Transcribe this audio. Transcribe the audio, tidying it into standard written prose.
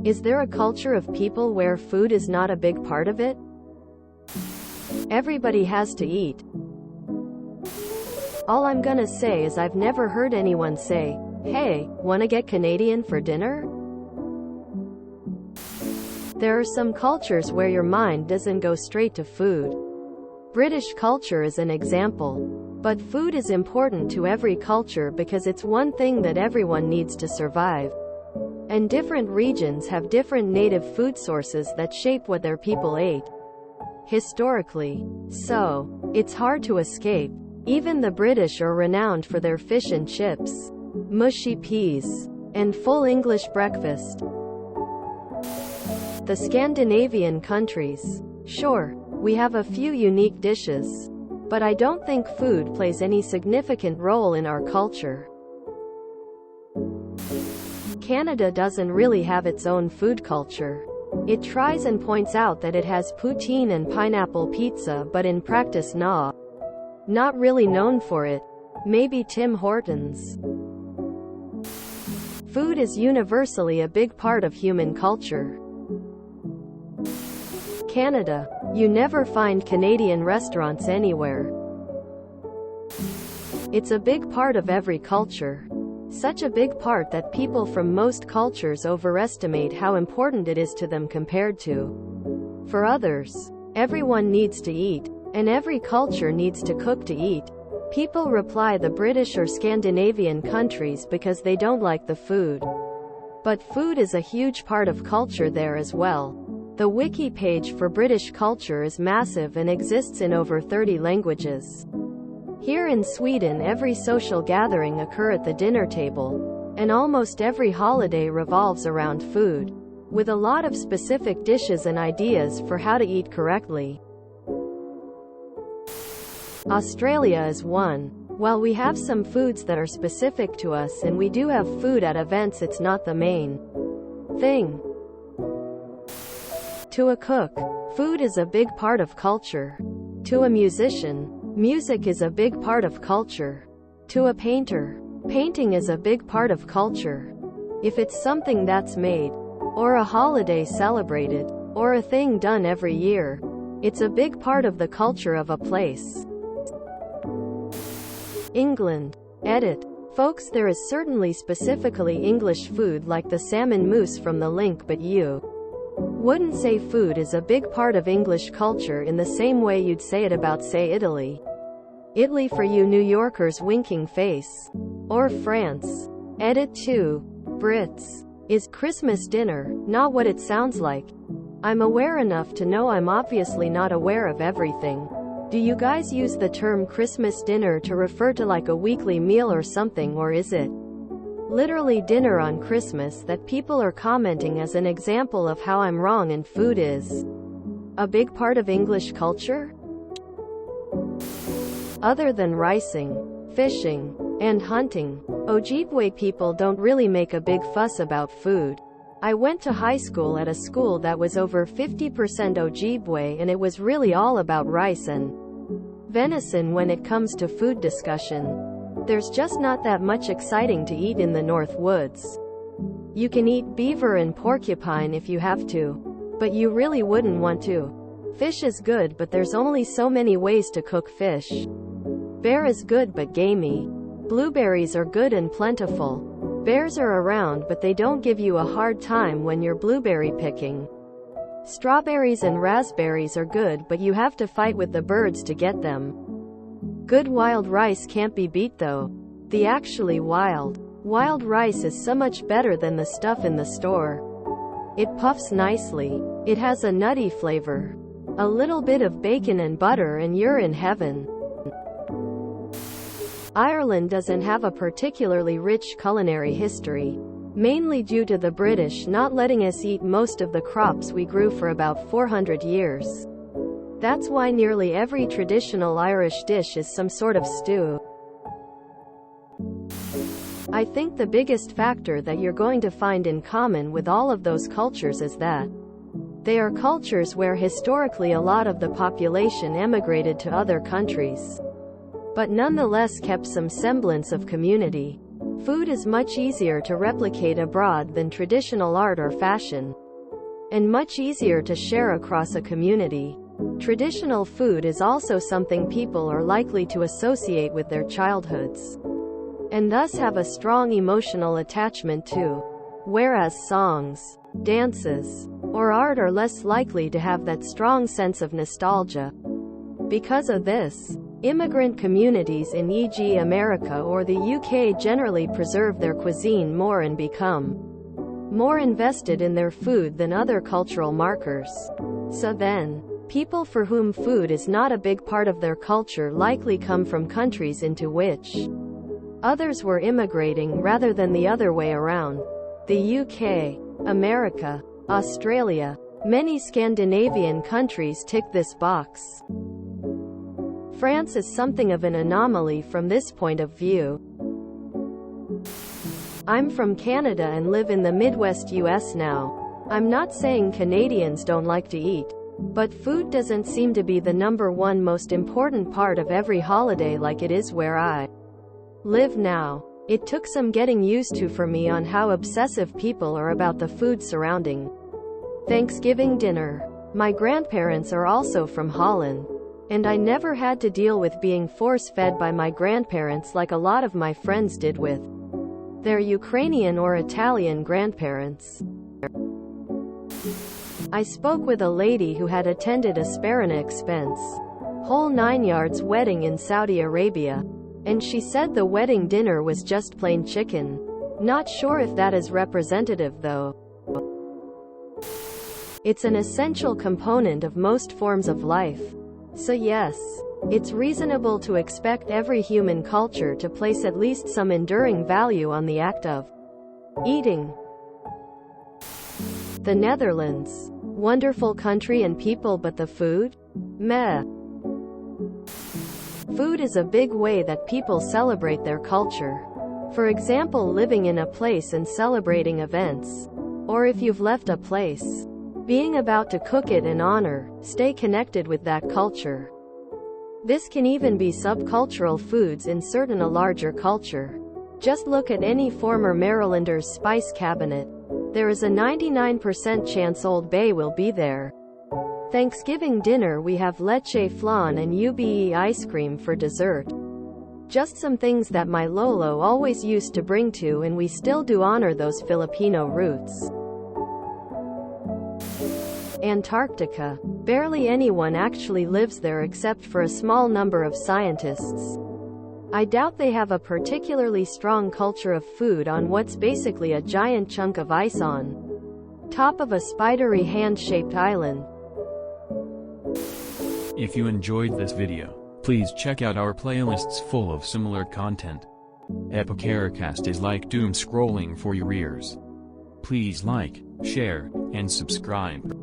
Is there a culture of people where food is not a big part of it? Everybody has to eat. All I'm gonna say is I've never heard anyone say, "Hey, wanna get Canadian for dinner?" There are some cultures where your mind doesn't go straight to food. British culture is an example. But food is important to every culture because it's one thing that everyone needs to survive. And different regions have different native food sources that shape what their people ate historically. So, it's hard to escape. Even the British are renowned for their fish and chips, mushy peas, and full English breakfast. The Scandinavian countries. Sure, we have a few unique dishes, but I don't think food plays any significant role in our culture. Canada doesn't really have its own food culture. It tries and points out that it has poutine and pineapple pizza, but in practice not really known for it. Maybe Tim Hortons. Food is universally a big part of human culture. Canada. You never find Canadian restaurants anywhere. It's a big part of every culture. Such a big part that people from most cultures overestimate how important it is to them compared to for others. Everyone needs to eat, and every culture needs to cook to eat. People reply the British or Scandinavian countries because they don't like the food. But food is a huge part of culture there as well. The wiki page for British culture is massive and exists in over 30 languages. Here in Sweden, every social gathering occurs at the dinner table, and almost every holiday revolves around food, with a lot of specific dishes and ideas for how to eat correctly. Australia is one. While we have some foods that are specific to us and we do have food at events, it's not the main thing. To a cook, food is a big part of culture. To a musician, music is a big part of culture. To a painter, painting is a big part of culture. If it's something that's made, or a holiday celebrated, or a thing done every year, it's a big part of the culture of a place. England. Edit. Folks, there is certainly specifically English food like the salmon mousse from the link, but you wouldn't say food is a big part of English culture in the same way you'd say it about, say, Italy. Italy for you New Yorkers winking face. Or France. Edit 2. Brits. Is Christmas dinner not what it sounds like? I'm aware enough to know I'm obviously not aware of everything. Do you guys use the term Christmas dinner to refer to like a weekly meal or something, or is it literally dinner on Christmas that people are commenting as an example of how I'm wrong and food is a big part of English culture? Other than ricing, fishing, and hunting, Ojibwe people don't really make a big fuss about food. I went to high school at a school that was over 50% Ojibwe, and it was really all about rice and venison when it comes to food discussion. There's just not that much exciting to eat in the North Woods. You can eat beaver and porcupine if you have to, but you really wouldn't want to. Fish is good, but there's only so many ways to cook fish. Bear is good but gamey. Blueberries are good and plentiful. Bears are around, but they don't give you a hard time when you're blueberry picking. Strawberries and raspberries are good, but you have to fight with the birds to get them. Good wild rice can't be beat though. The actually wild rice is so much better than the stuff in the store. It puffs nicely. It has a nutty flavor. A little bit of bacon and butter and you're in heaven. Ireland doesn't have a particularly rich culinary history, mainly due to the British not letting us eat most of the crops we grew for about 400 years. That's why nearly every traditional Irish dish is some sort of stew. I think the biggest factor that you're going to find in common with all of those cultures is that they are cultures where historically a lot of the population emigrated to other countries, but nonetheless kept some semblance of community. Food is much easier to replicate abroad than traditional art or fashion, and much easier to share across a community. Traditional food is also something people are likely to associate with their childhoods, and thus have a strong emotional attachment to, whereas songs, dances, or art are less likely to have that strong sense of nostalgia. Because of this, immigrant communities in e.g. America or the UK generally preserve their cuisine more and become more invested in their food than other cultural markers. So then, people for whom food is not a big part of their culture likely come from countries into which others were immigrating rather than the other way around. The UK, America, Australia, many Scandinavian countries tick this box. France is something of an anomaly from this point of view. I'm from Canada and live in the Midwest US now. I'm not saying Canadians don't like to eat, but food doesn't seem to be the #1 most important part of every holiday like it is where I live now. It took some getting used to for me on how obsessive people are about the food surrounding Thanksgiving dinner. My grandparents are also from Holland, and I never had to deal with being force-fed by my grandparents like a lot of my friends did with their Ukrainian or Italian grandparents. I spoke with a lady who had attended a Sparana expense, whole 9 yards wedding in Saudi Arabia, and she said the wedding dinner was just plain chicken. Not sure if that is representative though. It's an essential component of most forms of life. So yes, it's reasonable to expect every human culture to place at least some enduring value on the act of eating. The Netherlands. Wonderful country and people, but the food? Meh. Food is a big way that people celebrate their culture. For example, living in a place and celebrating events. Or if you've left a place, being about to cook it and honor, stay connected with that culture. This can even be subcultural foods insert in a larger culture. Just look at any former Marylander's spice cabinet. There is a 99% chance Old Bay will be there. Thanksgiving dinner we have leche flan and ube ice cream for dessert. Just some things that my Lolo always used to bring to, and we still do honor those Filipino roots. Antarctica. Barely anyone actually lives there except for a small number of scientists. I doubt they have a particularly strong culture of food on what's basically a giant chunk of ice on top of a spidery hand-shaped island. If you enjoyed this video, please check out our playlists full of similar content. Epicaricast is like doom scrolling for your ears. Please like, share, and subscribe.